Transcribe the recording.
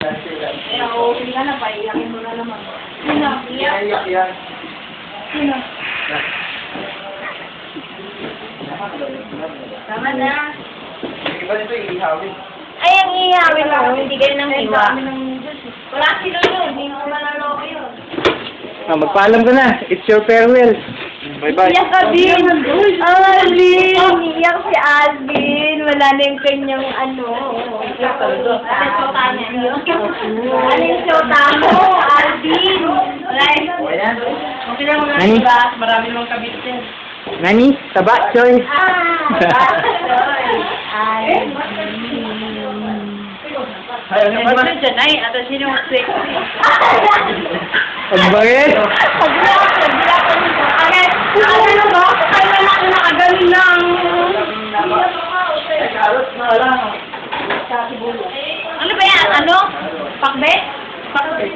Eh, okay ka na, paiyakin mo na naman. Sino? Iyak yan. Sino? Tama na. Iba nito iihawin. Ay, ang ihawin mo, hindi kayo nang iwa. Wala sino yun, hindi mo manalo yun. Magpaalam ka na. It's your farewell. Bye-bye. Iyak ka din. Alvin! Iyak si Alvin. Wala na yung kanyang ano. Iyak talaga. Ate, sota niya yun. Ano yung shota mo, Alvin? Wala eh. Ayan. Okay lang mga Nani? iba. Marami namang kabit yan. Nani? Taba, Choy. Ayaw Ano ba rin dyan? Ay, ato sino yung sexy? Pagbangit. Ano ba? Kaya na ako nakagaling lang. Ay, karot na lang. Ano ba yan? Ano? Pakbet? Pakbet.